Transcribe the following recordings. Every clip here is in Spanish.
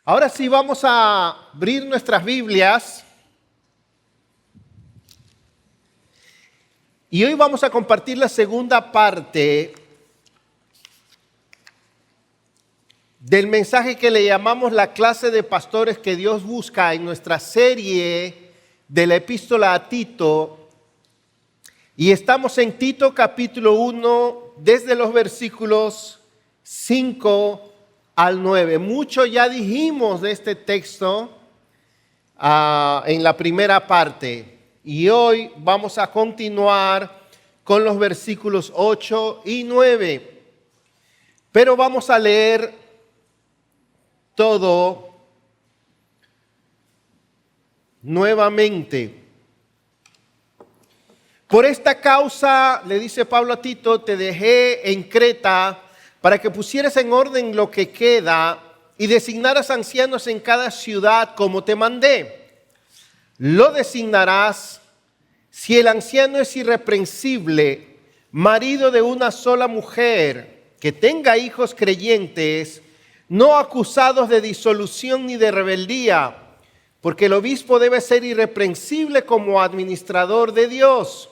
Ahora sí vamos a abrir nuestras Biblias y hoy vamos a compartir la segunda parte del mensaje que le llamamos la clase de pastores que Dios busca en nuestra serie de la epístola a Tito. Y estamos en Tito capítulo 1 desde los versículos 5 al 9. Mucho ya dijimos de este texto en la primera parte. Y hoy vamos a continuar con los versículos 8 y 9. Pero vamos a leer todo nuevamente. Por esta causa, le dice Pablo a Tito, te dejé en Creta para que pusieras en orden lo que queda y designaras ancianos en cada ciudad como te mandé. Lo designarás si el anciano es irreprensible, marido de una sola mujer, que tenga hijos creyentes, no acusados de disolución ni de rebeldía, porque el obispo debe ser irreprensible como administrador de Dios,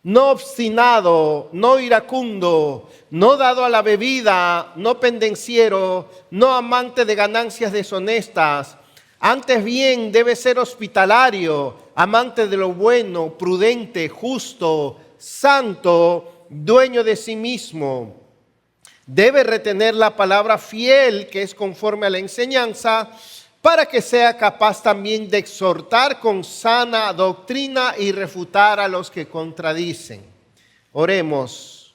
no obstinado, no iracundo, no dado a la bebida, no pendenciero, no amante de ganancias deshonestas. Antes bien debe ser hospitalario, amante de lo bueno, prudente, justo, santo, dueño de sí mismo. Debe retener la palabra fiel, que es conforme a la enseñanza, para que sea capaz también de exhortar con sana doctrina y refutar a los que contradicen. Oremos.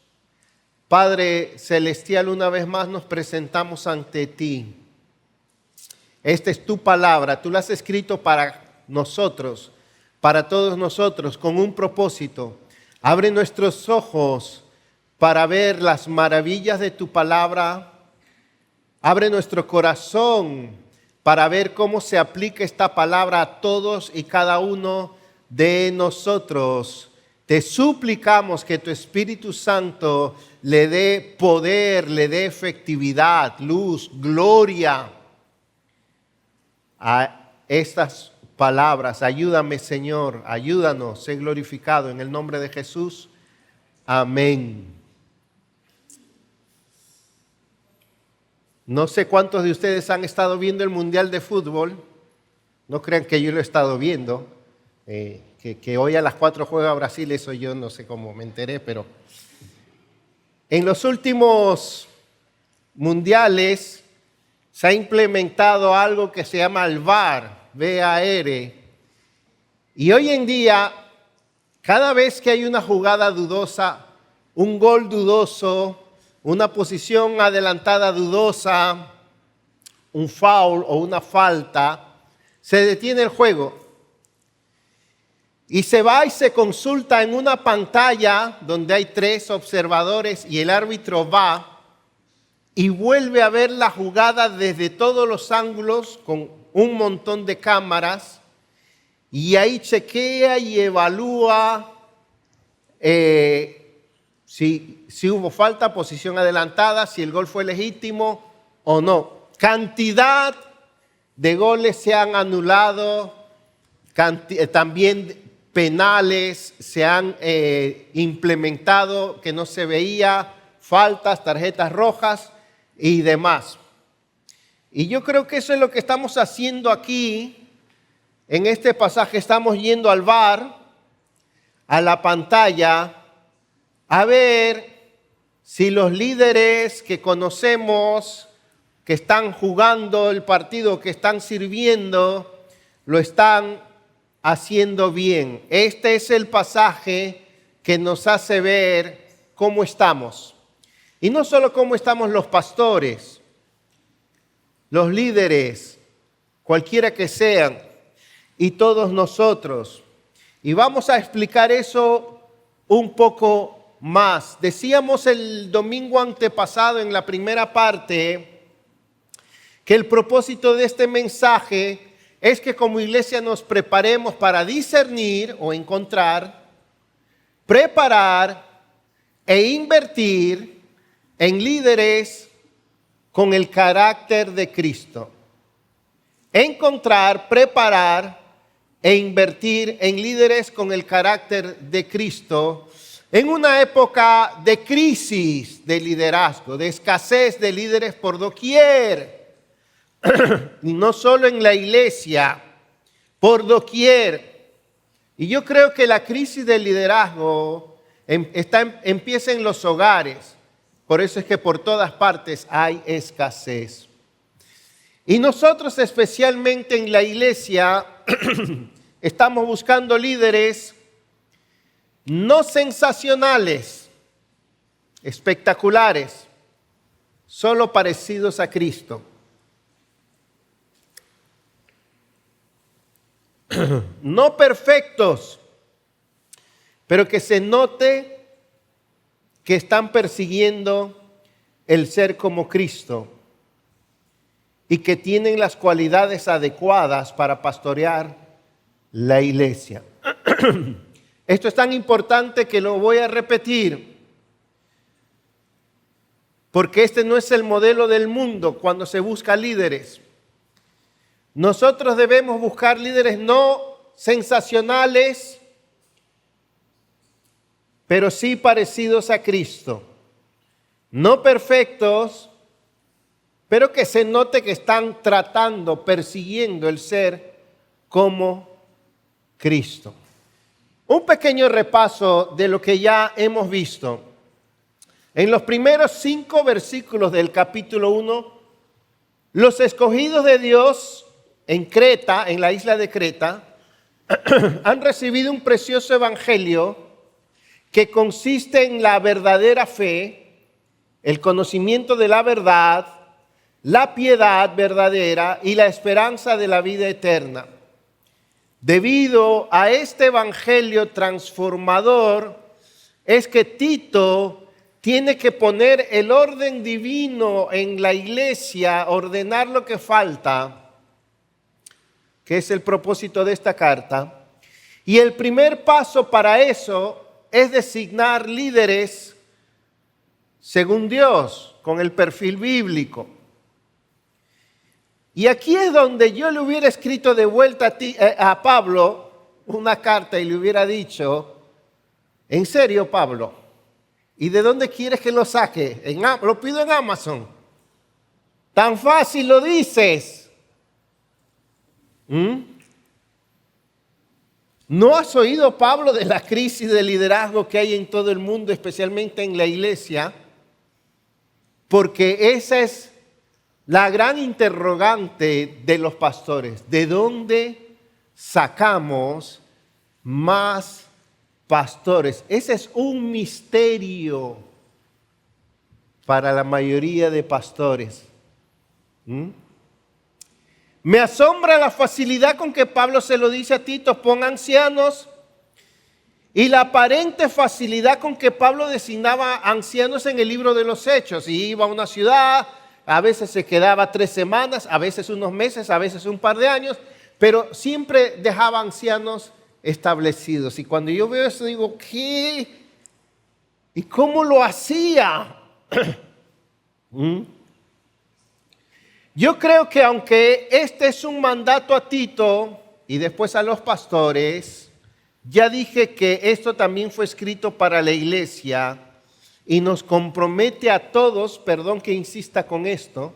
Padre celestial, una vez más nos presentamos ante ti. Esta es tu palabra, tú la has escrito para nosotros, para todos nosotros, con un propósito. Abre nuestros ojos para ver las maravillas de tu palabra. Abre nuestro corazón para ver cómo se aplica esta palabra a todos y cada uno de nosotros. Te suplicamos que tu Espíritu Santo le dé poder, le dé efectividad, luz, gloria a estas palabras. Ayúdame, Señor, ayúdanos, sé glorificado en el nombre de Jesús. Amén. No sé cuántos de ustedes han estado viendo el Mundial de Fútbol. No crean que yo lo he estado viendo. Que hoy a las 4 juega Brasil, eso yo no sé cómo me enteré, pero en los últimos mundiales se ha implementado algo que se llama el VAR, V-A-R. Y hoy en día, cada vez que hay una jugada dudosa, un gol dudoso, una posición adelantada dudosa, un foul o una falta, se detiene el juego y se va y se consulta en una pantalla donde hay 3 observadores y el árbitro va y vuelve a ver la jugada desde todos los ángulos con un montón de cámaras y ahí chequea y evalúa si hubo falta, posición adelantada, si el gol fue legítimo o no. Cantidad de goles se han anulado, también penales se han implementado que no se veía, faltas, tarjetas rojas y demás. Y yo creo que eso es lo que estamos haciendo aquí. En este pasaje estamos yendo al VAR, a la pantalla, a ver si los líderes que conocemos, que están jugando el partido, que están sirviendo, lo están haciendo bien. Este es el pasaje que nos hace ver cómo estamos. Y no solo cómo estamos los pastores, los líderes, cualquiera que sean, y todos nosotros. Y vamos a explicar eso un poco más. Decíamos el domingo antepasado en la primera parte que el propósito de este mensaje es que como iglesia nos preparemos para discernir o encontrar, preparar e invertir en líderes con el carácter de Cristo. encontrar, preparar e invertir en líderes con el carácter de Cristo en una época de crisis de liderazgo, de escasez de líderes por doquier. Y no solo en la iglesia, por doquier. Y yo creo que la crisis del liderazgo empieza en los hogares. Por eso es que por todas partes hay escasez. Y nosotros especialmente en la iglesia estamos buscando líderes no sensacionales, espectaculares, solo parecidos a Cristo. No perfectos, pero que se note que están persiguiendo el ser como Cristo y que tienen las cualidades adecuadas para pastorear la iglesia. Esto es tan importante que lo voy a repetir, porque este no es el modelo del mundo cuando se busca líderes. Nosotros debemos buscar líderes no sensacionales, pero sí parecidos a Cristo. No perfectos, pero que se note que están tratando, persiguiendo el ser como Cristo. Un pequeño repaso de lo que ya hemos visto. En los primeros 5 versículos del capítulo 1, los escogidos de Dios en Creta, en la isla de Creta, han recibido un precioso evangelio que consiste en la verdadera fe, el conocimiento de la verdad, la piedad verdadera y la esperanza de la vida eterna. Debido a este evangelio transformador, es que Tito tiene que poner el orden divino en la iglesia, ordenar lo que falta, que es el propósito de esta carta. Y el primer paso para eso es designar líderes según Dios, con el perfil bíblico. Y aquí es donde yo le hubiera escrito de vuelta a Pablo una carta y le hubiera dicho, ¿en serio, Pablo? ¿Y de dónde quieres que lo saque? Lo pido en Amazon. Tan fácil lo dices. ¿No has oído, Pablo, de la crisis de liderazgo que hay en todo el mundo, especialmente en la iglesia? Porque esa es la gran interrogante de los pastores. ¿De dónde sacamos más pastores? Ese es un misterio para la mayoría de pastores. Me asombra la facilidad con que Pablo se lo dice a Tito, pon ancianos, y la aparente facilidad con que Pablo designaba ancianos en el libro de los Hechos. Y iba a una ciudad, a veces se quedaba 3 semanas, a veces unos meses, a veces un par de años, pero siempre dejaba ancianos establecidos. Y cuando yo veo eso digo, ¿qué? ¿Y cómo lo hacía? Yo creo que aunque este es un mandato a Tito y después a los pastores, ya dije que esto también fue escrito para la iglesia y nos compromete a todos, perdón que insista con esto,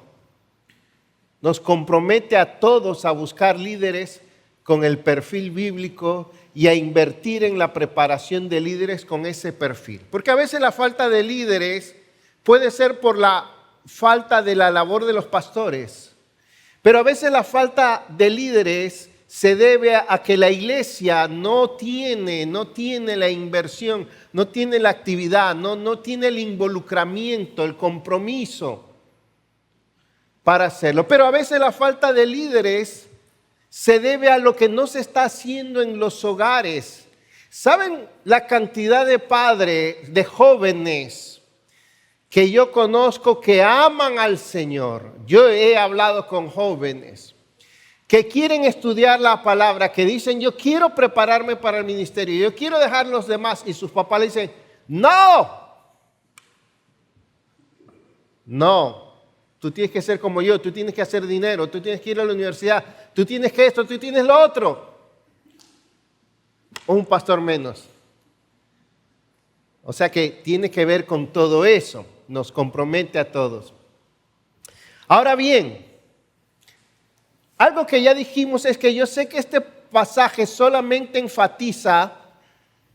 nos compromete a todos a buscar líderes con el perfil bíblico y a invertir en la preparación de líderes con ese perfil. Porque a veces la falta de líderes puede ser por la falta de la labor de los pastores, pero a veces la falta de líderes se debe a que la iglesia no tiene la inversión, no tiene la actividad, no tiene el involucramiento, el compromiso para hacerlo. Pero a veces la falta de líderes se debe a lo que no se está haciendo en los hogares. ¿Saben la cantidad de padres, de jóvenes que yo conozco que aman al Señor? Yo he hablado con jóvenes que quieren estudiar la palabra, que dicen, yo quiero prepararme para el ministerio, yo quiero dejar los demás, y sus papás le dicen, no, Tú tienes que ser como yo, tú tienes que hacer dinero, tú tienes que ir a la universidad, tú tienes que esto, tú tienes lo otro. O un pastor menos. O sea que tiene que ver con todo eso, nos compromete a todos. Ahora bien, algo que ya dijimos es que yo sé que este pasaje solamente enfatiza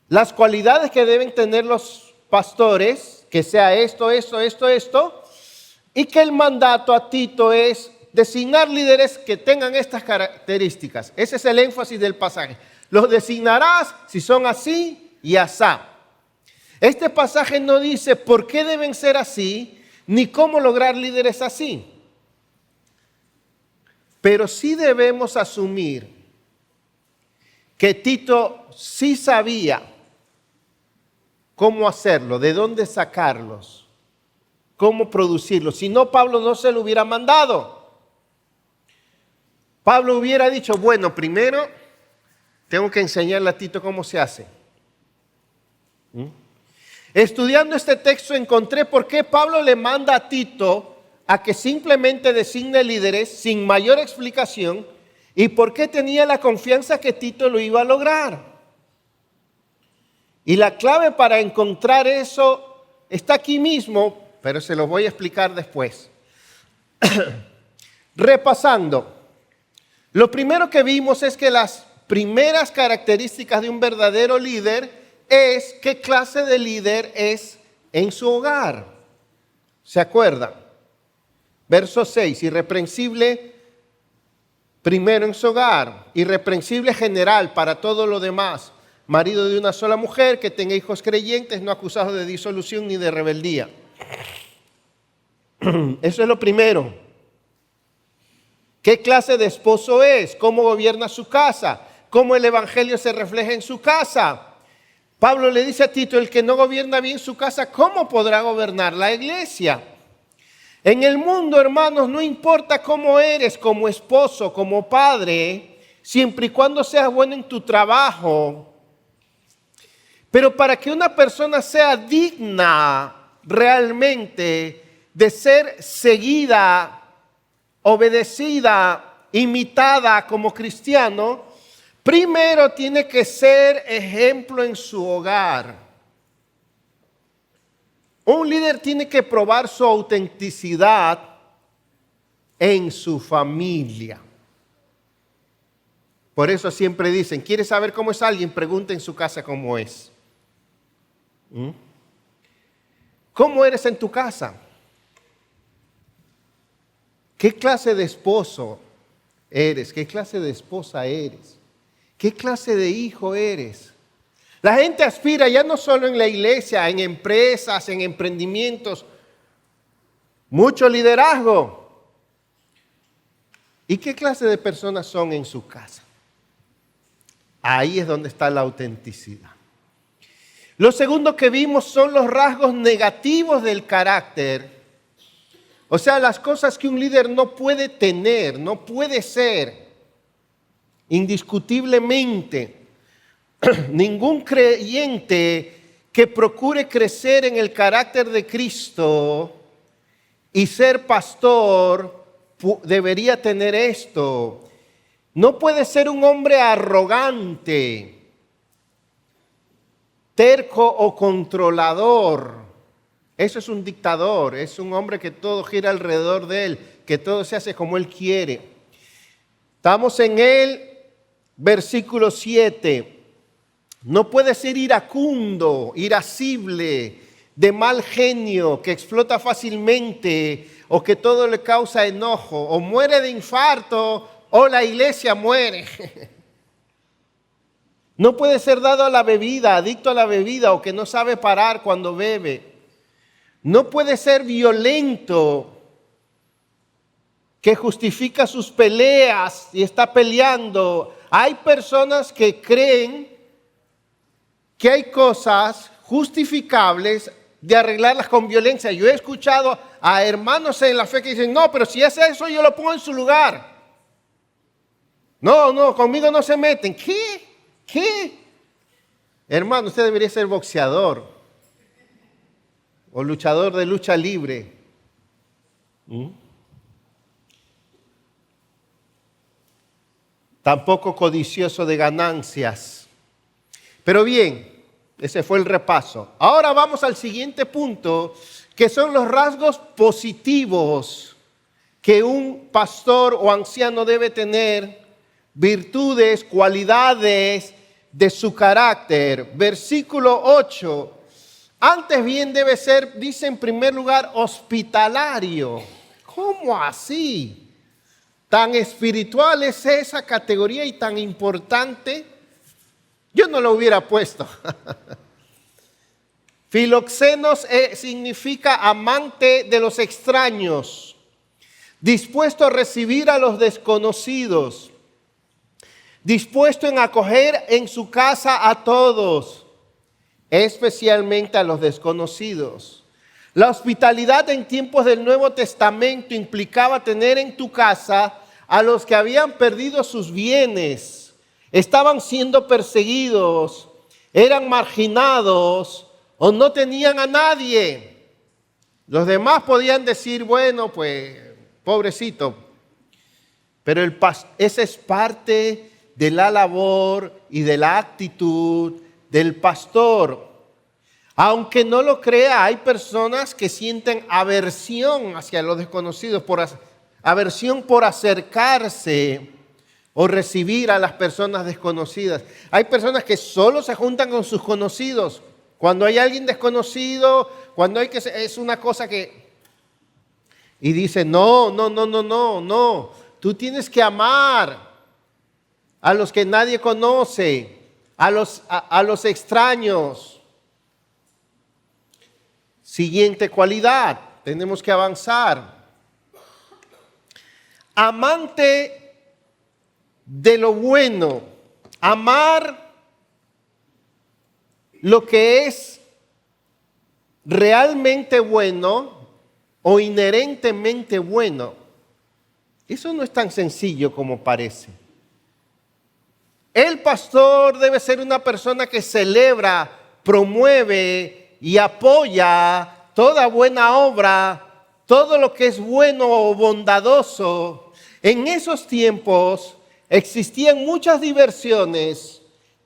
las cualidades que deben tener los pastores, que sea esto, y que el mandato a Tito es designar líderes que tengan estas características. Ese es el énfasis del pasaje. Los designarás si son así y asá. Este pasaje no dice por qué deben ser así, ni cómo lograr líderes así. Pero sí debemos asumir que Tito sí sabía cómo hacerlo, de dónde sacarlos, cómo producirlos. Si no, Pablo no se lo hubiera mandado. Pablo hubiera dicho, bueno, primero tengo que enseñarle a Tito cómo se hace. Estudiando este texto encontré por qué Pablo le manda a Tito a que simplemente designe líderes sin mayor explicación y por qué tenía la confianza que Tito lo iba a lograr. Y la clave para encontrar eso está aquí mismo, pero se lo voy a explicar después. Repasando, lo primero que vimos es que las primeras características de un verdadero líder es qué clase de líder es en su hogar. ¿Se acuerdan? Verso 6, irreprensible primero en su hogar, irreprensible general para todo lo demás, marido de una sola mujer, que tenga hijos creyentes, no acusados de disolución ni de rebeldía. Eso es lo primero. ¿Qué clase de esposo es? ¿Cómo gobierna su casa? ¿Cómo el evangelio se refleja en su casa? Pablo le dice a Tito, el que no gobierna bien su casa, ¿cómo podrá gobernar la iglesia? En el mundo, hermanos, no importa cómo eres como esposo, como padre, siempre y cuando seas bueno en tu trabajo. Pero para que una persona sea digna realmente de ser seguida, obedecida, imitada como cristiano, primero tiene que ser ejemplo en su hogar. Un líder tiene que probar su autenticidad en su familia. Por eso siempre dicen, ¿quieres saber cómo es alguien? Pregunta en su casa cómo es. ¿Cómo eres en tu casa? ¿Qué clase de esposo eres? ¿Qué clase de esposa eres? ¿Qué clase de hijo eres? La gente aspira ya no solo en la iglesia, en empresas, en emprendimientos, mucho liderazgo. ¿Y qué clase de personas son en su casa? Ahí es donde está la autenticidad. Lo segundo que vimos son los rasgos negativos del carácter. O sea, las cosas que un líder no puede tener, no puede ser, indiscutiblemente. Ningún creyente que procure crecer en el carácter de Cristo y ser pastor debería tener esto. No puede ser un hombre arrogante, terco o controlador. Eso es un dictador, es un hombre que todo gira alrededor de él, que todo se hace como él quiere. Estamos en el versículo 7. No puede ser iracundo, irascible, de mal genio, que explota fácilmente o que todo le causa enojo, o muere de infarto o la iglesia muere. No puede ser dado a la bebida, adicto a la bebida o que no sabe parar cuando bebe. No puede ser violento, que justifica sus peleas y está peleando. Hay personas que creen que hay cosas justificables de arreglarlas con violencia. Yo he escuchado a hermanos en la fe que dicen, no, pero si es eso yo lo pongo en su lugar. No, conmigo no se meten. ¿Qué? Hermano, usted debería ser boxeador o luchador de lucha libre. tampoco codicioso de ganancias. Pero bien, ese fue el repaso. Ahora vamos al siguiente punto, que son los rasgos positivos que un pastor o anciano debe tener, virtudes, cualidades de su carácter. Versículo 8. Antes bien debe ser, dice en primer lugar, hospitalario. ¿Cómo así? ¿Tan espiritual es esa categoría y tan importante? Yo no lo hubiera puesto. Filoxenos significa amante de los extraños, dispuesto a recibir a los desconocidos, dispuesto en acoger en su casa a todos, especialmente a los desconocidos. La hospitalidad en tiempos del Nuevo Testamento implicaba tener en tu casa a los que habían perdido sus bienes, estaban siendo perseguidos, eran marginados o no tenían a nadie. Los demás podían decir, bueno, pues, pobrecito. Pero esa es parte de la labor y de la actitud del pastor. Aunque no lo crea, hay personas que sienten aversión hacia los desconocidos, aversión por acercarse o recibir a las personas desconocidas. Hay personas que solo se juntan con sus conocidos. Cuando hay alguien desconocido, cuando hay que es una cosa que... Y dice, no. Tú tienes que amar a los que nadie conoce, a los extraños. Siguiente cualidad, tenemos que avanzar. Amante de lo bueno, amar lo que es realmente bueno o inherentemente bueno. Eso no es tan sencillo como parece. El pastor debe ser una persona que celebra, promueve y apoya toda buena obra, todo lo que es bueno o bondadoso. En esos tiempos existían muchas diversiones,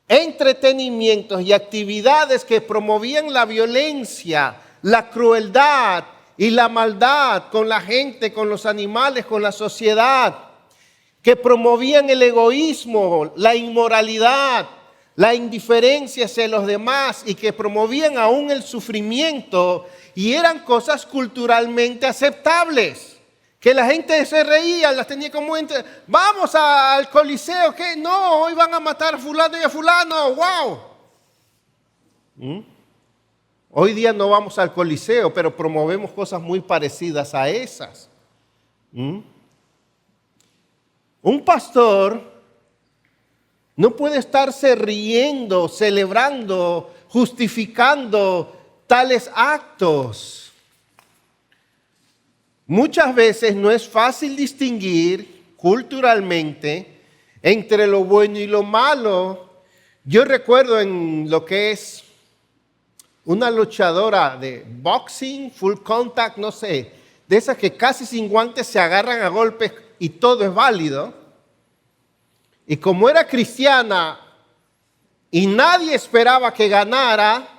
entretenimientos y actividades que promovían la violencia, la crueldad y la maldad con la gente, con los animales, con la sociedad, que promovían el egoísmo, la inmoralidad, la indiferencia hacia los demás y que promovían aún el sufrimiento, y eran cosas culturalmente aceptables, que la gente se reía, las tenía como vamos al Coliseo, ¿qué? No, hoy van a matar a fulano y a fulano, wow. Hoy día no vamos al Coliseo, pero promovemos cosas muy parecidas a esas. Un pastor no puede estarse riendo, celebrando, justificando tales actos. Muchas veces no es fácil distinguir culturalmente entre lo bueno y lo malo. Yo recuerdo en lo que es una luchadora de boxing, full contact, no sé, de esas que casi sin guantes se agarran a golpes y todo es válido. Y como era cristiana y nadie esperaba que ganara,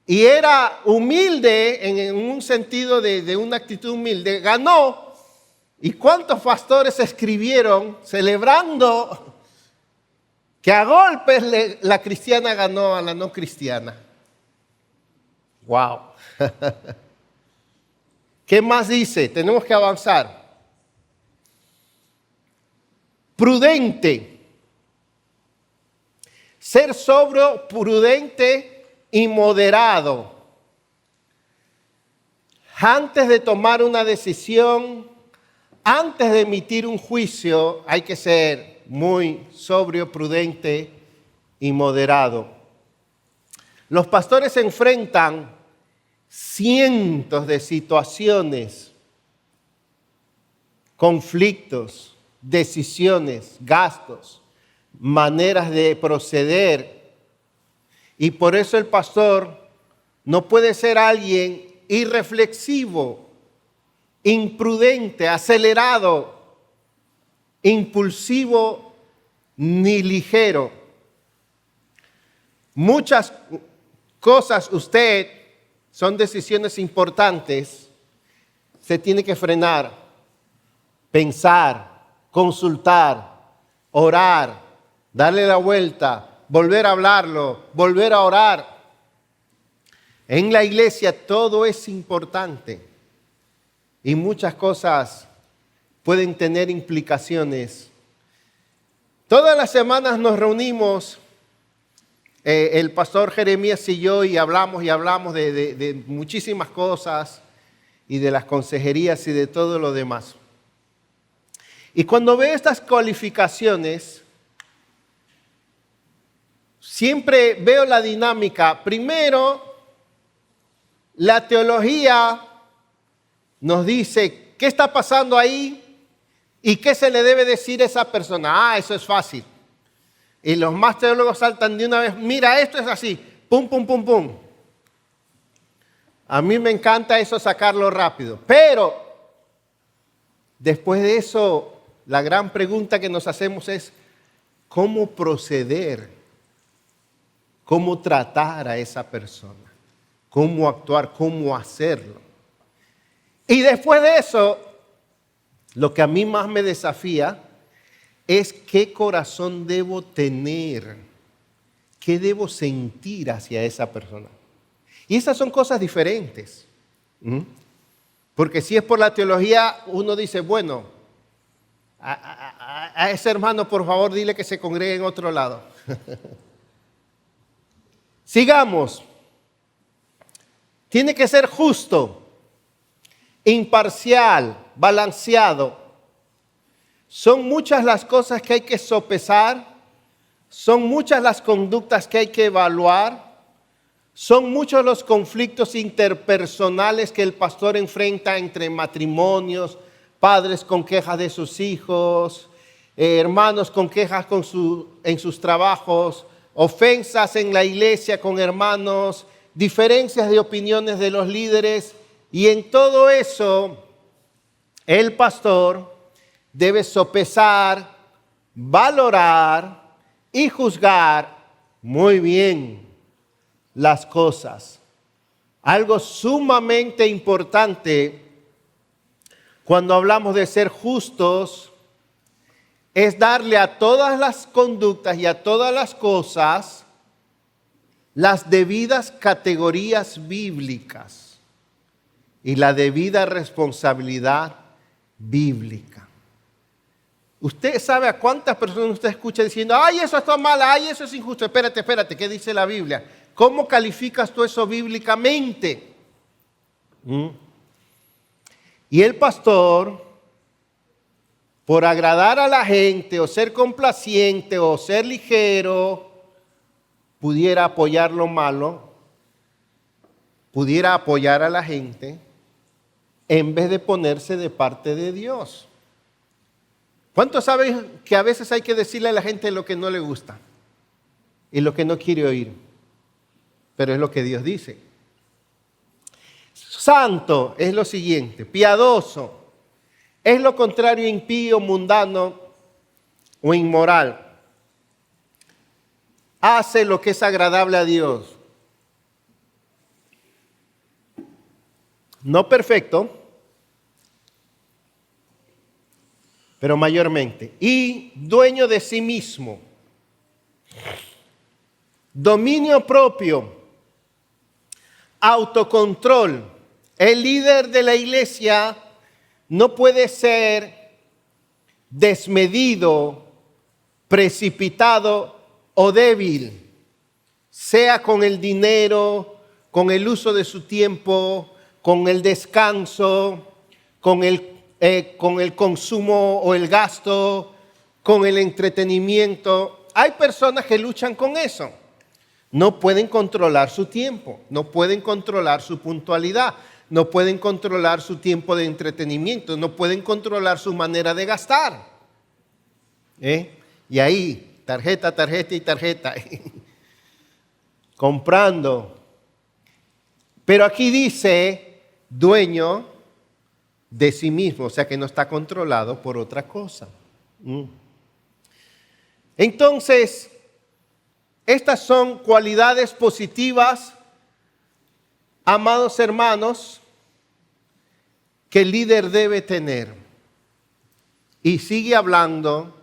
y era humilde en un sentido de una actitud humilde, ganó. ¿Y cuántos pastores escribieron celebrando que a golpes la cristiana ganó a la no cristiana? ¡Wow! ¿Qué más dice? Tenemos que avanzar. Prudente. Ser sobrio, prudente y moderado. Antes de tomar una decisión, antes de emitir un juicio, hay que ser muy sobrio, prudente y moderado. Los pastores se enfrentan cientos de situaciones, conflictos, decisiones, gastos, maneras de proceder. Y por eso el pastor no puede ser alguien irreflexivo, imprudente, acelerado, impulsivo ni ligero. Muchas cosas son decisiones importantes, se tiene que frenar, pensar, consultar, orar, darle la vuelta, volver a hablarlo, volver a orar. En la iglesia todo es importante y muchas cosas pueden tener implicaciones. Todas las semanas nos reunimos, el pastor Jeremías y yo, y hablamos de muchísimas cosas y de las consejerías y de todo lo demás. Y cuando veo estas cualificaciones, siempre veo la dinámica. Primero, la teología nos dice qué está pasando ahí y qué se le debe decir a esa persona. Eso es fácil. Y los más teólogos saltan de una vez. Mira, esto es así. Pum, pum, pum, pum. A mí me encanta eso, sacarlo rápido. Pero después de eso, la gran pregunta que nos hacemos es ¿cómo proceder? ¿Cómo tratar a esa persona? ¿Cómo actuar? ¿Cómo hacerlo? Y después de eso, lo que a mí más me desafía es qué corazón debo tener, qué debo sentir hacia esa persona. Y esas son cosas diferentes. Porque si es por la teología, uno dice, bueno, a ese hermano por favor dile que se congregue en otro lado. Sigamos. Tiene que ser justo, imparcial, balanceado. Son muchas las cosas que hay que sopesar, son muchas las conductas que hay que evaluar, son muchos los conflictos interpersonales que el pastor enfrenta entre matrimonios, padres con quejas de sus hijos, hermanos con quejas en sus trabajos, ofensas en la iglesia con hermanos, diferencias de opiniones de los líderes, y en todo eso el pastor debe sopesar, valorar y juzgar muy bien las cosas. Algo sumamente importante cuando hablamos de ser justos es darle a todas las conductas y a todas las cosas las debidas categorías bíblicas y la debida responsabilidad bíblica. Usted sabe a cuántas personas usted escucha diciendo, ay, eso está mal, ay, eso es injusto. Espérate, ¿qué dice la Biblia? ¿Cómo calificas tú eso bíblicamente? Y el pastor, por agradar a la gente o ser complaciente o ser ligero, pudiera apoyar lo malo, pudiera apoyar a la gente en vez de ponerse de parte de Dios. ¿Cuántos saben que a veces hay que decirle a la gente lo que no le gusta y lo que no quiere oír? Pero es lo que Dios dice. Santo es lo siguiente, piadoso es lo contrario, impío, mundano o inmoral. Hace lo que es agradable a Dios. No perfecto, pero mayormente. Y dueño de sí mismo. Dominio propio. Autocontrol. El líder de la iglesia no puede ser desmedido, precipitado o débil, sea con el dinero, con el uso de su tiempo, con el descanso, con el consumo o el gasto, con el entretenimiento. Hay personas que luchan con eso. No pueden controlar su tiempo, no pueden controlar su puntualidad, no pueden controlar su tiempo de entretenimiento, no pueden controlar su manera de gastar. Y ahí, tarjeta y tarjeta, comprando. Pero aquí dice, dueño de sí mismo, o sea que no está controlado por otra cosa. Entonces, estas son cualidades positivas, amados hermanos, que el líder debe tener. Y sigue hablando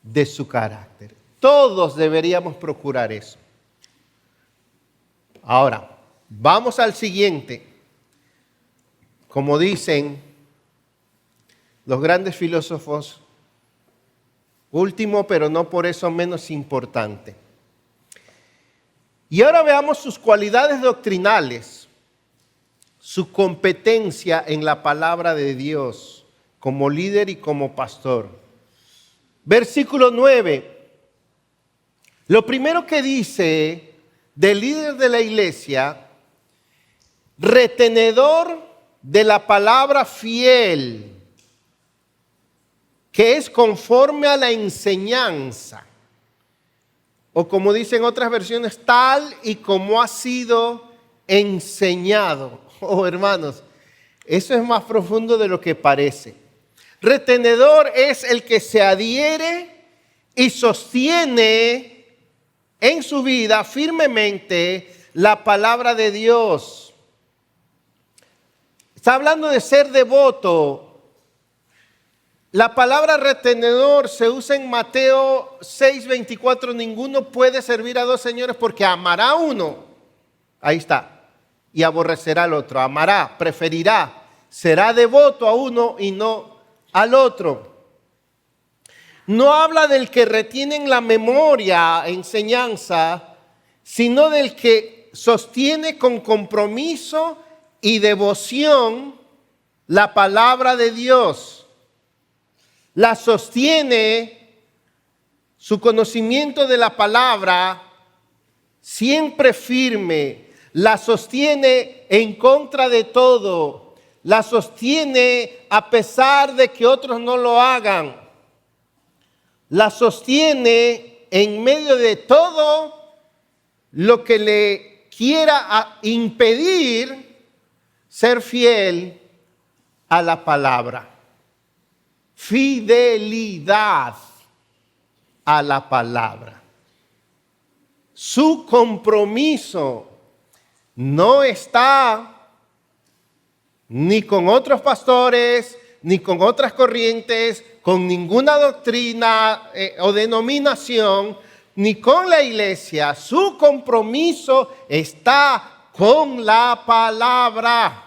de su carácter. Todos deberíamos procurar eso. Ahora, vamos al siguiente. Como dicen los grandes filósofos, último, pero no por eso menos importante. Y ahora veamos sus cualidades doctrinales, su competencia en la palabra de Dios como líder y como pastor. Versículo 9. Lo primero que dice del líder de la iglesia, retenedor de la palabra fiel, que es conforme a la enseñanza. O como dicen otras versiones, tal y como ha sido enseñado. Oh, hermanos, eso es más profundo de lo que parece. Retenedor es el que se adhiere y sostiene en su vida firmemente la palabra de Dios. Está hablando de ser devoto. La palabra retenedor se usa en Mateo 6:24. Ninguno puede servir a dos señores porque amará a uno. Ahí está. Y aborrecerá al otro. Amará, preferirá. Será devoto a uno y no al otro. No habla del que retiene en la memoria enseñanza, sino del que sostiene con compromiso y devoción la palabra de Dios. La sostiene, su conocimiento de la palabra, siempre firme, la sostiene en contra de todo, la sostiene a pesar de que otros no lo hagan, la sostiene en medio de todo lo que le quiera impedir ser fiel a la palabra. Fidelidad a la palabra. Su compromiso no está ni con otros pastores, ni con otras corrientes, con ninguna doctrina o denominación, ni con la iglesia. Su compromiso está con la palabra.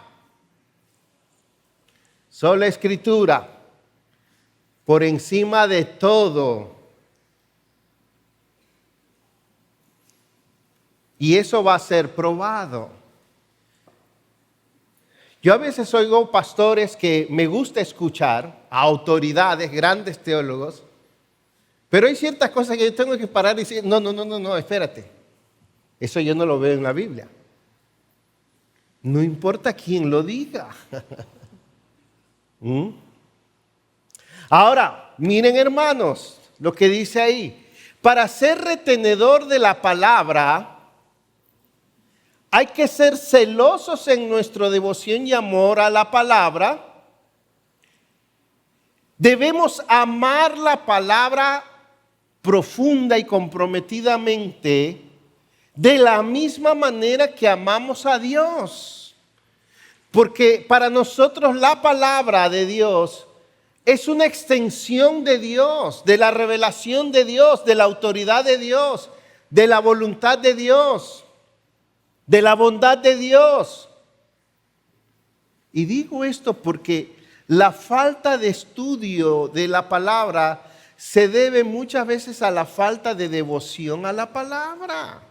Sola Escritura. Por encima de todo. Y eso va a ser probado. Yo a veces oigo pastores que me gusta escuchar, a autoridades, grandes teólogos, pero hay ciertas cosas que yo tengo que parar y decir, no, espérate. Eso yo no lo veo en la Biblia. No importa quién lo diga. Ahora, miren hermanos, lo que dice ahí. Para ser retenedor de la palabra, hay que ser celosos en nuestra devoción y amor a la palabra. Debemos amar la palabra profunda y comprometidamente de la misma manera que amamos a Dios. Porque para nosotros la palabra de Dios es una extensión de Dios, de la revelación de Dios, de la autoridad de Dios, de la voluntad de Dios, de la bondad de Dios. Y digo esto porque la falta de estudio de la palabra se debe muchas veces a la falta de devoción a la palabra,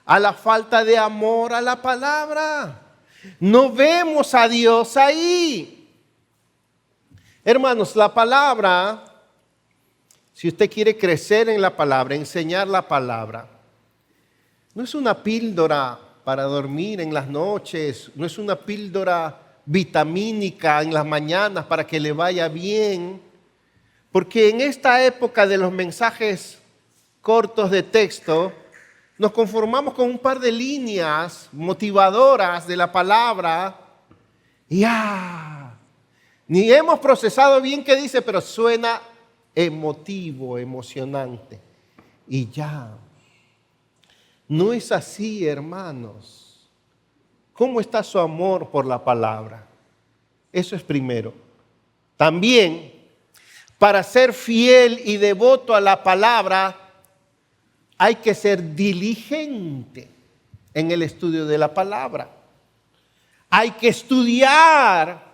a la falta de amor a la palabra. No vemos a Dios ahí. Hermanos, la palabra, si usted quiere crecer en la palabra, enseñar la palabra, no es una píldora para dormir en las noches, no es una píldora vitamínica en las mañanas para que le vaya bien, porque en esta época de los mensajes cortos de texto, nos conformamos con un par de líneas motivadoras de la palabra y ni hemos procesado bien qué dice, pero suena emotivo, emocionante. y ya. No es así, hermanos. ¿Cómo está su amor por la palabra? Eso es primero. También, para ser fiel y devoto a la palabra, hay que ser diligente en el estudio de la palabra. Hay que estudiar,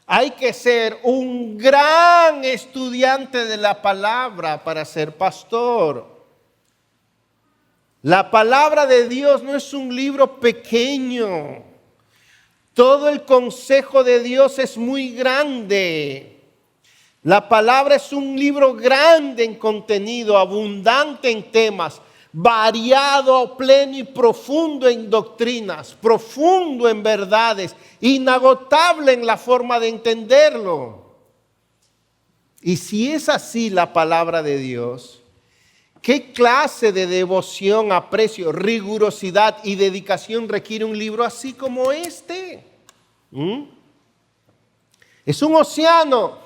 hay que ser un gran estudiante de la palabra para ser pastor. La palabra de Dios no es un libro pequeño. Todo el consejo de Dios es muy grande. La palabra es un libro grande en contenido, abundante en temas, variado, pleno y profundo en doctrinas, profundo en verdades, inagotable en la forma de entenderlo. Y si es así la palabra de Dios, ¿qué clase de devoción, aprecio, rigurosidad y dedicación requiere un libro así como este? Es un océano.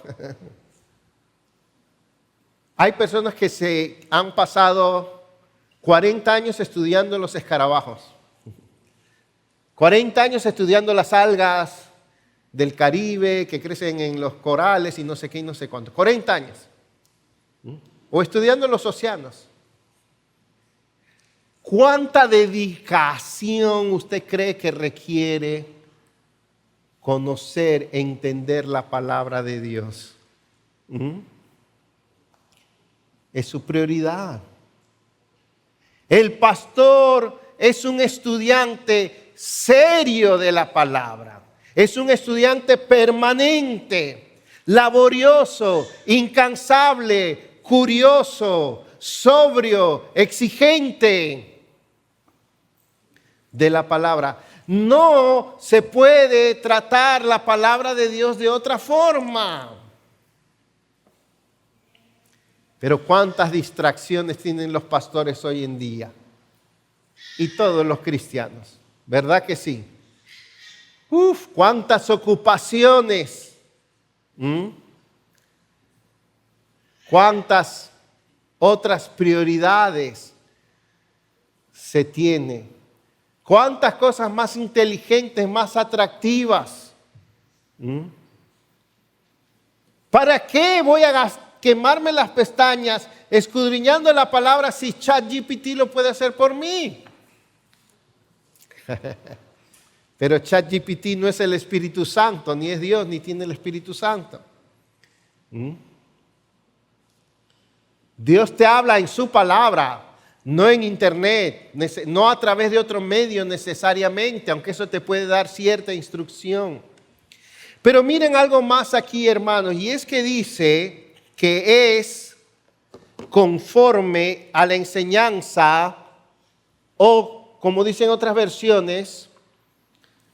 Hay personas que se han pasado 40 años estudiando los escarabajos, 40 años estudiando las algas del Caribe que crecen en los corales y no sé qué y no sé cuánto. 40 años. O estudiando los océanos. ¿Cuánta dedicación usted cree que requiere conocer, entender la palabra de Dios? Es su prioridad. El pastor es un estudiante serio de la palabra. Es un estudiante permanente, laborioso, incansable, curioso, sobrio, exigente de la palabra. No se puede tratar la palabra de Dios de otra forma. Pero cuántas distracciones tienen los pastores hoy en día. Y todos los cristianos. ¿Verdad que sí? Cuántas ocupaciones. Cuántas otras prioridades se tiene. Cuántas cosas más inteligentes, más atractivas. ¿Para qué voy a quemarme las pestañas escudriñando la palabra si ChatGPT lo puede hacer por mí? Pero ChatGPT no es el Espíritu Santo, ni es Dios, ni tiene el Espíritu Santo. Dios te habla en su palabra, no en internet, no a través de otro medio necesariamente, aunque eso te puede dar cierta instrucción. Pero miren algo más aquí, hermanos, y es que dice que es conforme a la enseñanza o, como dicen otras versiones,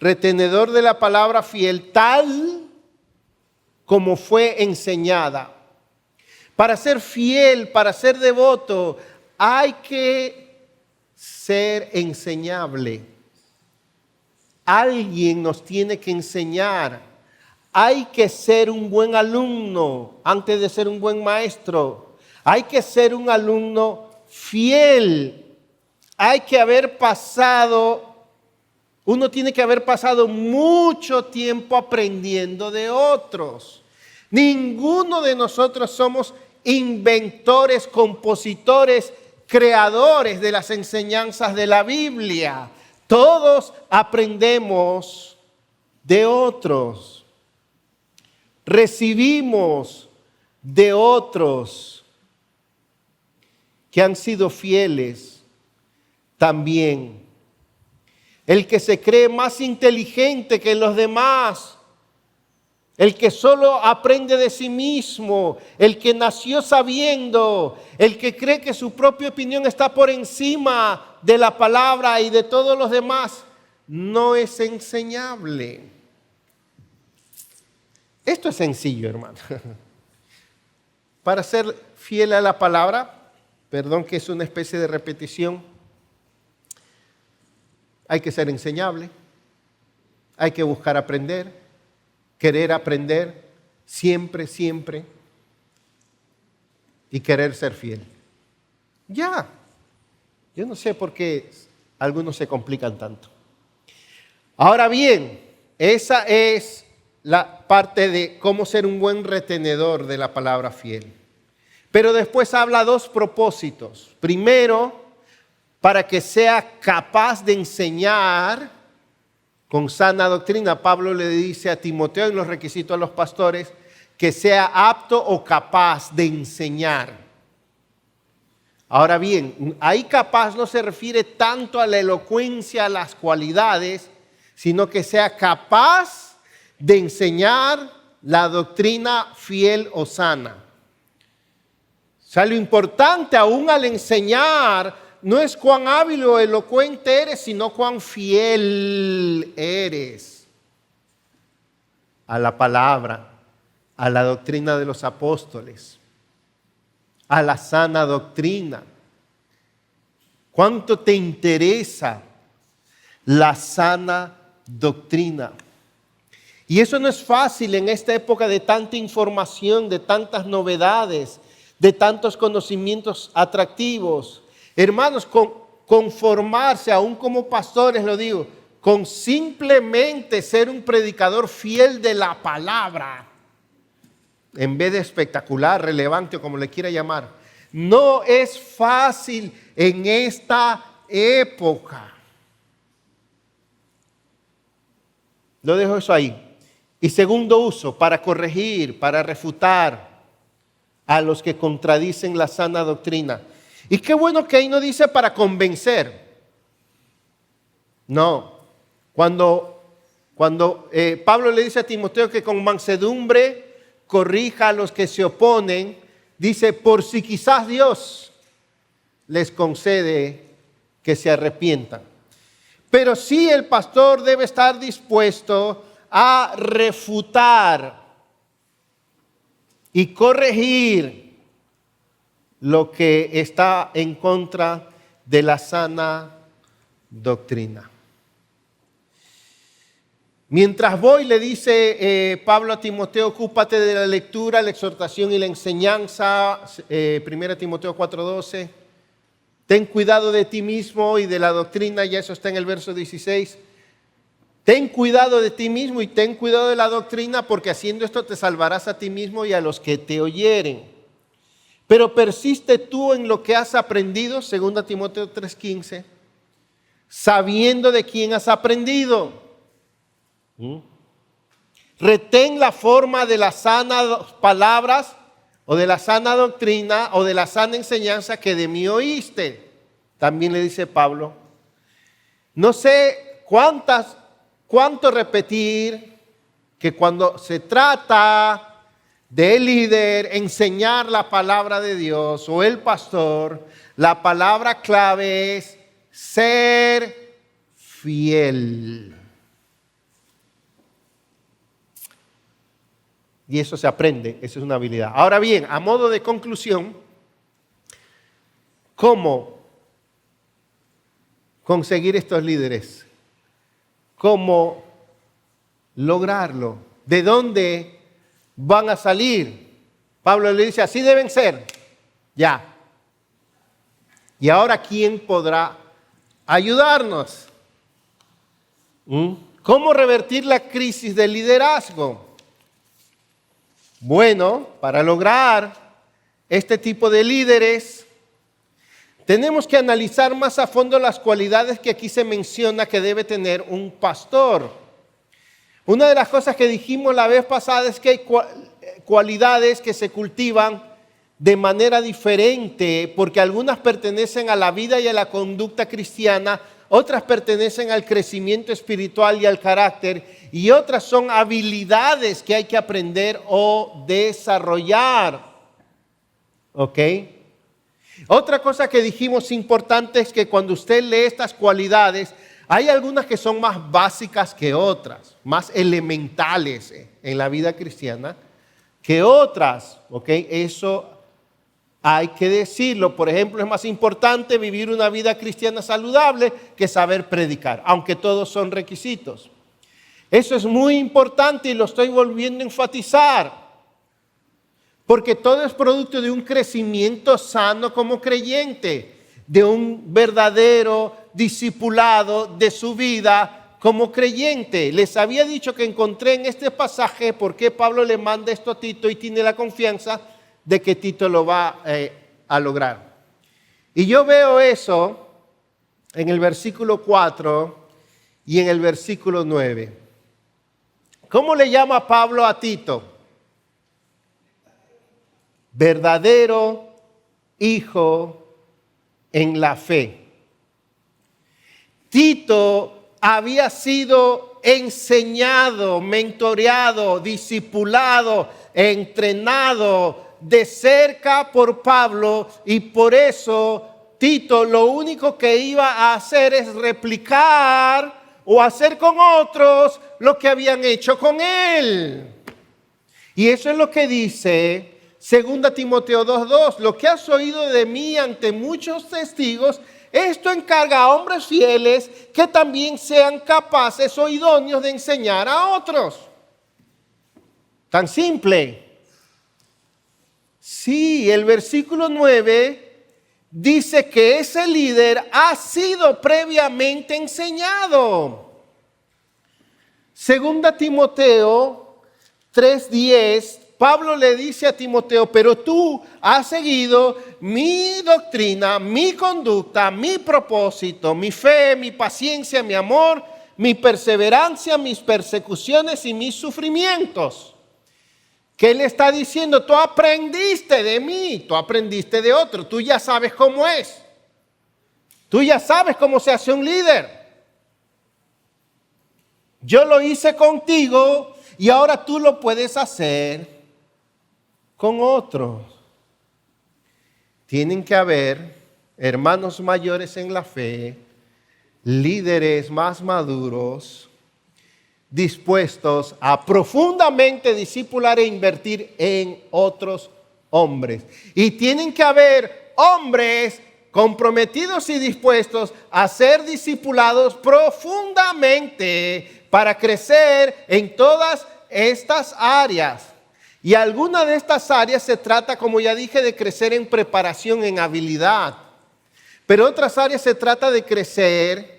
retenedor de la palabra fiel, tal como fue enseñada. Para ser fiel, para ser devoto, hay que ser enseñable. Alguien nos tiene que enseñar. Hay que ser un buen alumno antes de ser un buen maestro. Hay que ser un alumno fiel. Hay que haber pasado, uno tiene que haber pasado mucho tiempo aprendiendo de otros. Ninguno de nosotros somos inventores, compositores, creadores de las enseñanzas de la Biblia. Todos aprendemos de otros. Recibimos de otros que han sido fieles también. El que se cree más inteligente que los demás, el que solo aprende de sí mismo, el que nació sabiendo, el que cree que su propia opinión está por encima de la palabra y de todos los demás, no es enseñable. Esto es sencillo, hermano. Para ser fiel a la palabra, perdón que es una especie de repetición, hay que ser enseñable, hay que buscar aprender, querer aprender siempre, siempre y querer ser fiel. Ya. Yo no sé por qué algunos se complican tanto. Ahora bien, esa es la parte de cómo ser un buen retenedor de la palabra fiel. Pero después habla dos propósitos. Primero, para que sea capaz de enseñar con sana doctrina. Pablo le dice a Timoteo en los requisitos a los pastores que sea apto o capaz de enseñar. Ahora bien, ahí capaz no se refiere tanto a la elocuencia, a las cualidades, sino que sea capaz de enseñar la doctrina fiel o sana. O sea, lo importante aún al enseñar no es cuán hábil o elocuente eres, sino cuán fiel eres a la palabra, a la doctrina de los apóstoles, a la sana doctrina. ¿Cuánto te interesa la sana doctrina? Y eso no es fácil en esta época de tanta información, de tantas novedades, de tantos conocimientos atractivos. Hermanos, conformarse, aún como pastores lo digo, con simplemente ser un predicador fiel de la palabra, en vez de espectacular, relevante o como le quiera llamar, no es fácil en esta época. Lo dejo eso ahí. Y segundo uso, para corregir, para refutar a los que contradicen la sana doctrina. Y qué bueno que ahí no dice para convencer. No. Cuando Pablo le dice a Timoteo que con mansedumbre corrija a los que se oponen, dice, por si quizás Dios les concede que se arrepientan. Pero sí el pastor debe estar dispuesto a refutar y corregir lo que está en contra de la sana doctrina. Mientras voy, le dice Pablo a Timoteo, ocúpate de la lectura, la exhortación y la enseñanza, 1 Timoteo 4:12. Ten cuidado de ti mismo y de la doctrina, ya eso está en el verso 16. Ten cuidado de ti mismo y ten cuidado de la doctrina, porque haciendo esto te salvarás a ti mismo y a los que te oyeren. Pero persiste tú en lo que has aprendido, 2 Timoteo 3:15, sabiendo de quién has aprendido. Retén la forma de las sanas palabras o de la sana doctrina o de la sana enseñanza que de mí oíste. También le dice Pablo. No sé cuánto repetir que cuando se trata del líder enseñar la palabra de Dios o el pastor, la palabra clave es ser fiel. Y eso se aprende, eso es una habilidad. Ahora bien, a modo de conclusión, ¿cómo conseguir estos líderes? ¿Cómo lograrlo? ¿De dónde van a salir? Pablo le dice, así deben ser. Ya. Y ahora, ¿quién podrá ayudarnos? ¿Cómo revertir la crisis del liderazgo? Bueno, para lograr este tipo de líderes, tenemos que analizar más a fondo las cualidades que aquí se menciona que debe tener un pastor. Una de las cosas que dijimos la vez pasada es que hay cualidades que se cultivan de manera diferente, porque algunas pertenecen a la vida y a la conducta cristiana, otras pertenecen al crecimiento espiritual y al carácter, y otras son habilidades que hay que aprender o desarrollar. ¿Ok? Otra cosa que dijimos importante es que cuando usted lee estas cualidades, hay algunas que son más básicas que otras, más elementales en la vida cristiana que otras. ¿Ok? Eso hay que decirlo. Por ejemplo, es más importante vivir una vida cristiana saludable que saber predicar, aunque todos son requisitos. Eso es muy importante y lo estoy volviendo a enfatizar. Porque todo es producto de un crecimiento sano como creyente, de un verdadero discipulado de su vida como creyente. Les había dicho que encontré en este pasaje por qué Pablo le manda esto a Tito y tiene la confianza de que Tito lo va a lograr. Y yo veo eso en el versículo 4 y en el versículo 9. ¿Cómo le llama Pablo a Tito? Verdadero hijo en la fe. Tito había sido enseñado, mentoreado, discipulado, entrenado de cerca por Pablo, y por eso Tito lo único que iba a hacer es replicar o hacer con otros lo que habían hecho con él. Y eso es lo que dice 2 Timoteo 2:2. Lo que has oído de mí ante muchos testigos, esto encarga a hombres fieles que también sean capaces o idóneos de enseñar a otros. Tan simple. Sí, el versículo 9 dice que ese líder ha sido previamente enseñado. 2 Timoteo 3:10, Pablo le dice a Timoteo: pero tú has seguido mi doctrina, mi conducta, mi propósito, mi fe, mi paciencia, mi amor, mi perseverancia, mis persecuciones y mis sufrimientos. ¿Qué le está diciendo? Tú aprendiste de mí, tú aprendiste de otro, tú ya sabes cómo es. Tú ya sabes cómo se hace un líder. Yo lo hice contigo y ahora tú lo puedes hacer con otros. Tienen que haber hermanos mayores en la fe, líderes más maduros, dispuestos a profundamente discipular e invertir en otros hombres. Y tienen que haber hombres comprometidos y dispuestos a ser discipulados profundamente para crecer en todas estas áreas. Y alguna de estas áreas se trata, como ya dije, de crecer en preparación, en habilidad. Pero otras áreas se trata de crecer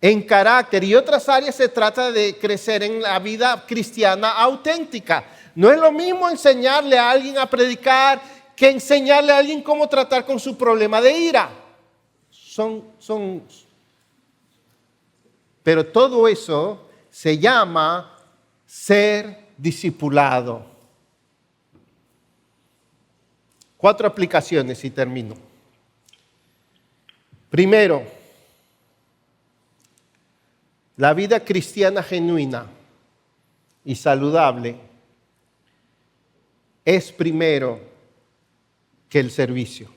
en carácter, y otras áreas se trata de crecer en la vida cristiana auténtica. No es lo mismo enseñarle a alguien a predicar que enseñarle a alguien cómo tratar con su problema de ira. Pero todo eso se llama ser discipulado. 4 aplicaciones y termino. Primero, la vida cristiana genuina y saludable es primero que el servicio.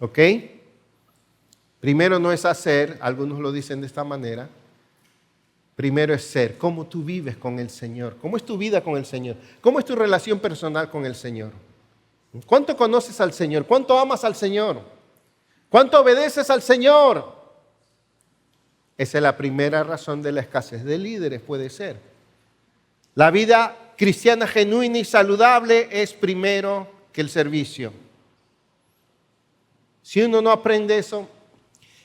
¿Ok? Primero no es hacer, algunos lo dicen de esta manera. Primero es ser. ¿Cómo tú vives con el Señor? ¿Cómo es tu vida con el Señor? ¿Cómo es tu relación personal con el Señor? ¿Cuánto conoces al Señor? ¿Cuánto amas al Señor? ¿Cuánto obedeces al Señor? Esa es la primera razón de la escasez de líderes, puede ser. La vida cristiana genuina y saludable es primero que el servicio. Si uno no aprende eso.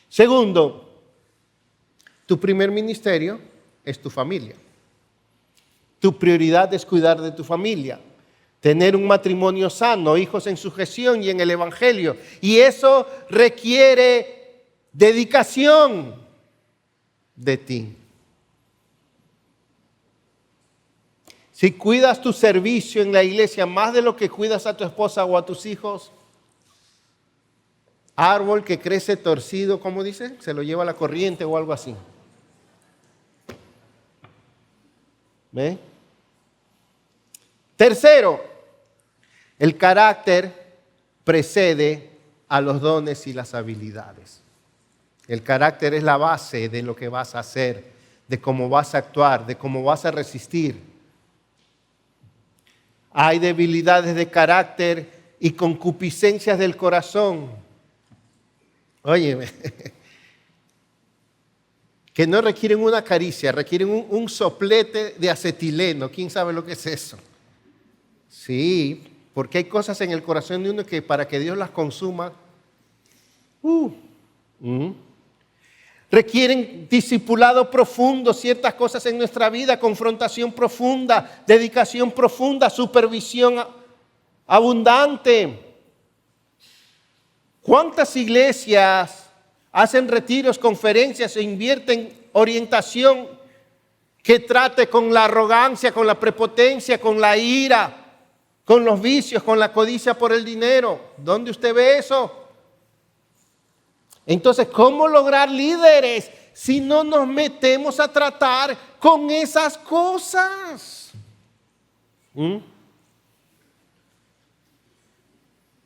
Segundo, tu primer ministerio es tu familia. Tu prioridad es cuidar de tu familia, tener un matrimonio sano, hijos en sujeción y en el Evangelio. Y eso requiere dedicación de ti. Si cuidas tu servicio en la iglesia más de lo que cuidas a tu esposa o a tus hijos, árbol que crece torcido, ¿cómo dice? Se lo lleva la corriente o algo así. ¿Ve? Tercero, el carácter precede a los dones y las habilidades. El carácter es la base de lo que vas a hacer, de cómo vas a actuar, de cómo vas a resistir. Hay debilidades de carácter y concupiscencias del corazón. Óyeme, que no requieren una caricia, requieren un soplete de acetileno. ¿Quién sabe lo que es eso? Sí, porque hay cosas en el corazón de uno que para que Dios las consuma, requieren discipulado profundo, ciertas cosas en nuestra vida, confrontación profunda, dedicación profunda, supervisión abundante. ¿Cuántas iglesias hacen retiros, conferencias e invierten orientación que trate con la arrogancia, con la prepotencia, con la ira, con los vicios, con la codicia por el dinero? ¿Dónde usted ve eso? Entonces, ¿cómo lograr líderes si no nos metemos a tratar con esas cosas?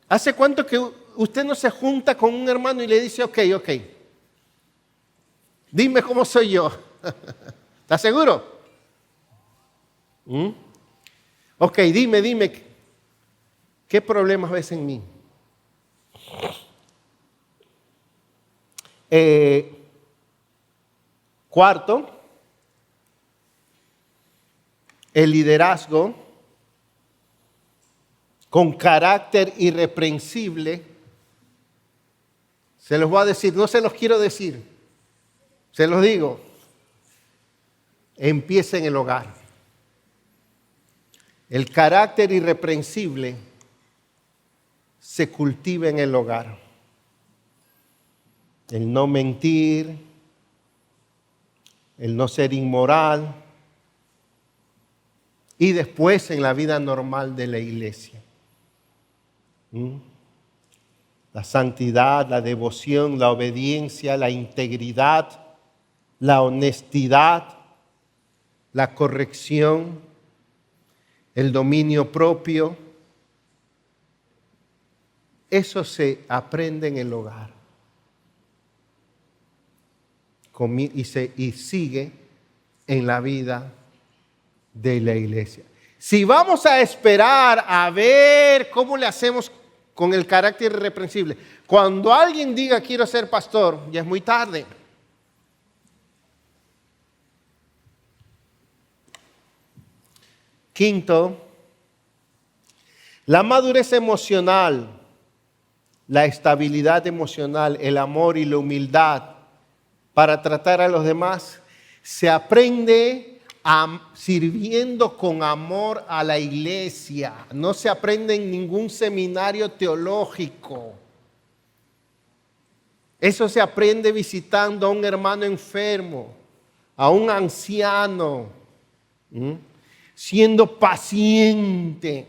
¿Hace cuánto que usted no se junta con un hermano y le dice, ok, dime cómo soy yo? ¿Estás seguro? Ok, dime, ¿qué problemas ves en mí? Cuarto, el liderazgo con carácter irreprensible. Se los voy a decir, no se los quiero decir, se los digo. Empieza en el hogar. El carácter irreprensible se cultiva en el hogar. El no mentir, el no ser inmoral y después en la vida normal de la iglesia. La santidad, la devoción, la obediencia, la integridad, la honestidad, la corrección, el dominio propio. Eso se aprende en el hogar. Y sigue en la vida de la iglesia. Si vamos a esperar a ver cómo le hacemos con el carácter irreprensible, cuando alguien diga quiero ser pastor, ya es muy tarde. Quinto, la madurez emocional, la estabilidad emocional, el amor y la humildad para tratar a los demás, se aprende sirviendo con amor a la iglesia. No se aprende en ningún seminario teológico. Eso se aprende visitando a un hermano enfermo, a un anciano, siendo paciente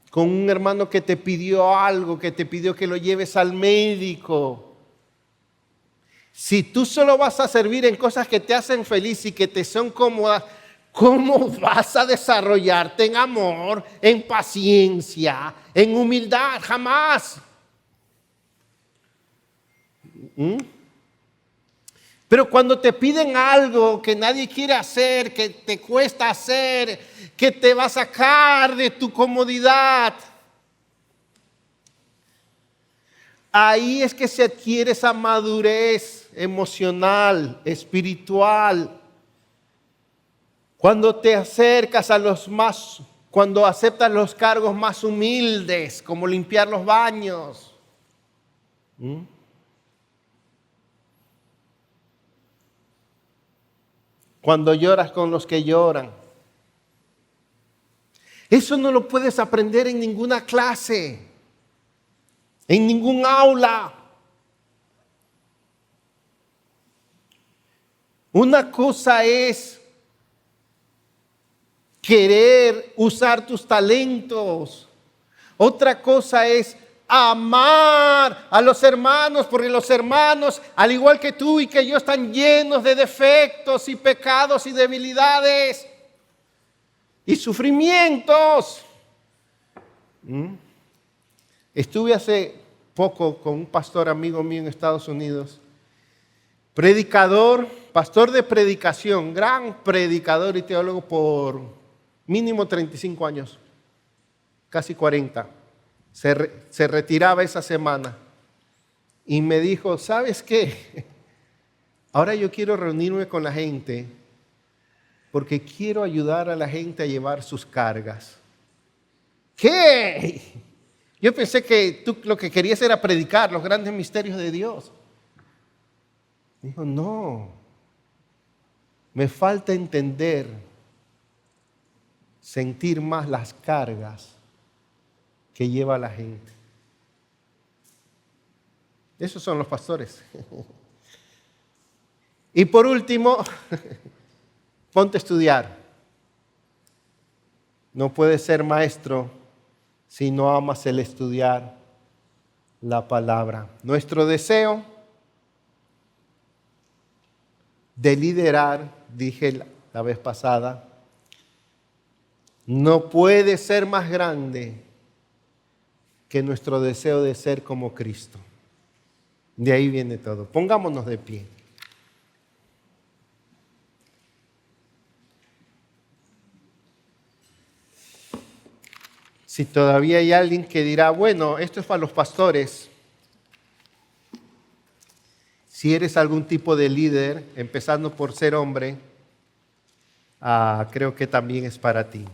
con un hermano que te pidió algo, que te pidió que lo lleves al médico. Si tú solo vas a servir en cosas que te hacen feliz y que te son cómodas, ¿cómo vas a desarrollarte en amor, en paciencia, en humildad? Jamás. Pero cuando te piden algo que nadie quiere hacer, que te cuesta hacer, que te va a sacar de tu comodidad, ahí es que se adquiere esa madurez emocional, espiritual. Cuando te acercas cuando aceptas los cargos más humildes, como limpiar los baños. Cuando lloras con los que lloran. Eso no lo puedes aprender en ninguna clase, en ningún aula. Una cosa es querer usar tus talentos. Otra cosa es amar a los hermanos, porque los hermanos, al igual que tú y que yo, están llenos de defectos y pecados y debilidades y sufrimientos. Estuve hace poco con un pastor amigo mío en Estados Unidos, predicador, pastor de predicación, gran predicador y teólogo por mínimo 35 años, casi 40. Se retiraba esa semana y me dijo, ¿sabes qué? Ahora yo quiero reunirme con la gente porque quiero ayudar a la gente a llevar sus cargas. ¿Qué? Yo pensé que tú lo que querías era predicar los grandes misterios de Dios. Dijo, no, me falta entender, sentir más las cargas que lleva la gente. Esos son los pastores. Y por último, ponte a estudiar. No puedes ser maestro si no amas el estudiar la palabra. Nuestro deseo de liderar, dije la vez pasada, no puede ser más grande que nuestro deseo de ser como Cristo. De ahí viene todo. Pongámonos de pie. Si todavía hay alguien que dirá, bueno, esto es para los pastores. Si eres algún tipo de líder, empezando por ser hombre, creo que también es para ti.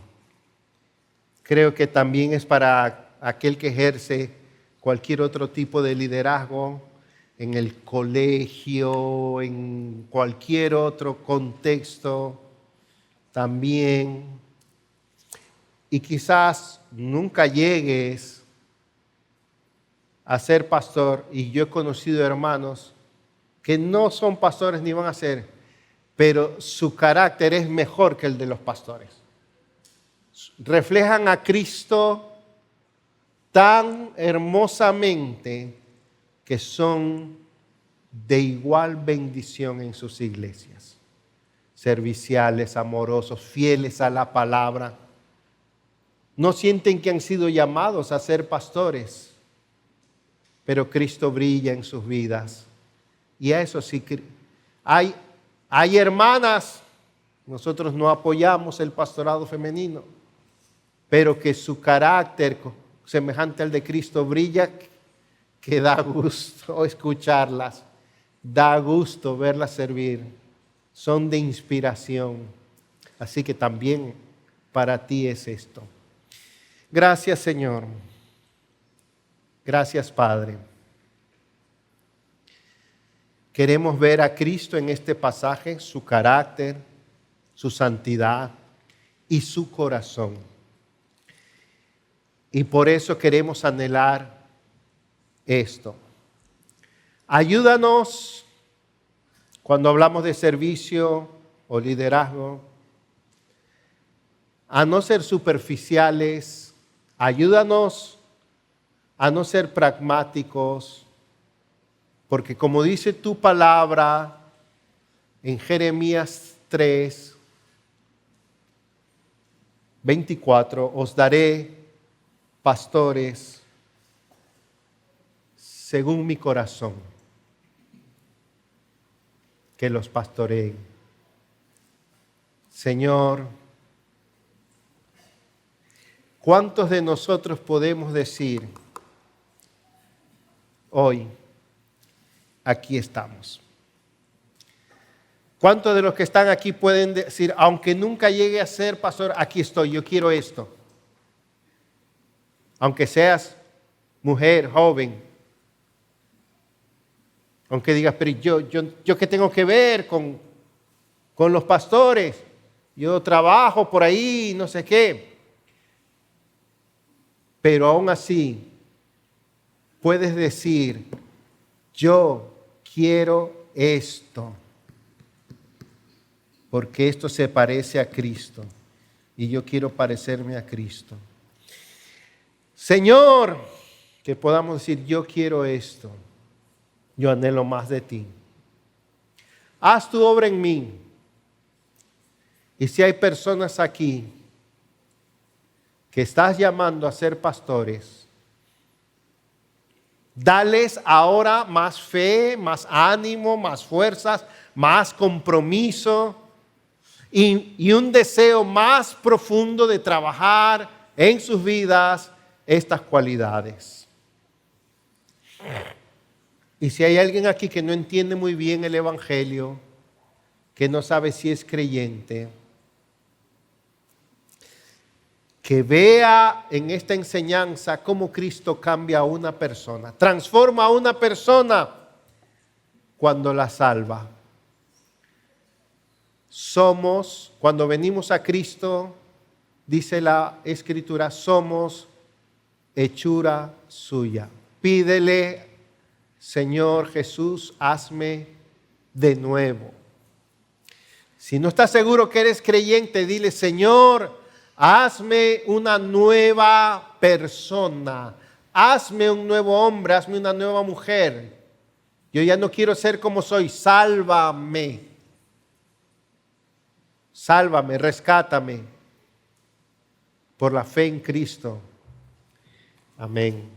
Creo que también es para aquel que ejerce cualquier otro tipo de liderazgo en el colegio, en cualquier otro contexto también. Y quizás nunca llegues a ser pastor, y yo he conocido hermanos que no son pastores ni van a ser, pero su carácter es mejor que el de los pastores. Reflejan a Cristo tan hermosamente que son de igual bendición en sus iglesias. Serviciales, amorosos, fieles a la palabra. No sienten que han sido llamados a ser pastores, pero Cristo brilla en sus vidas. Y a eso sí, hay hermanas, nosotros no apoyamos el pastorado femenino, pero que su carácter semejante al de Cristo brilla, que da gusto escucharlas, da gusto verlas servir, son de inspiración. Así que también para ti es esto. Gracias, Señor. Gracias, Padre. Queremos ver a Cristo en este pasaje, su carácter, su santidad y su corazón. Y por eso queremos anhelar esto. Ayúdanos cuando hablamos de servicio o liderazgo a no ser superficiales. Ayúdanos a no ser pragmáticos, porque como dice tu palabra en Jeremías 3:24, os daré pastores según mi corazón, que los pastoreen. Señor, ¿cuántos de nosotros podemos decir hoy, aquí estamos? ¿Cuántos de los que están aquí pueden decir, aunque nunca llegue a ser pastor, aquí estoy, yo quiero esto? Aunque seas mujer, joven, aunque digas, pero yo qué tengo que ver con los pastores, yo trabajo por ahí, no sé qué. Pero aún así, puedes decir, yo quiero esto, porque esto se parece a Cristo y yo quiero parecerme a Cristo. Señor, que podamos decir, yo quiero esto, yo anhelo más de ti. Haz tu obra en mí. Y si hay personas aquí que estás llamando a ser pastores, dales ahora más fe, más ánimo, más fuerzas, más compromiso y un deseo más profundo de trabajar en sus vidas estas cualidades. Y si hay alguien aquí que no entiende muy bien el Evangelio, que no sabe si es creyente, que vea en esta enseñanza cómo Cristo cambia a una persona, transforma a una persona cuando la salva. Somos, cuando venimos a Cristo, dice la Escritura, somos hechura suya. Pídele, Señor Jesús, hazme de nuevo. Si no estás seguro que eres creyente, dile, Señor, hazme una nueva persona. Hazme un nuevo hombre, hazme una nueva mujer. Yo ya no quiero ser como soy, sálvame. Sálvame, rescátame por la fe en Cristo. Amén.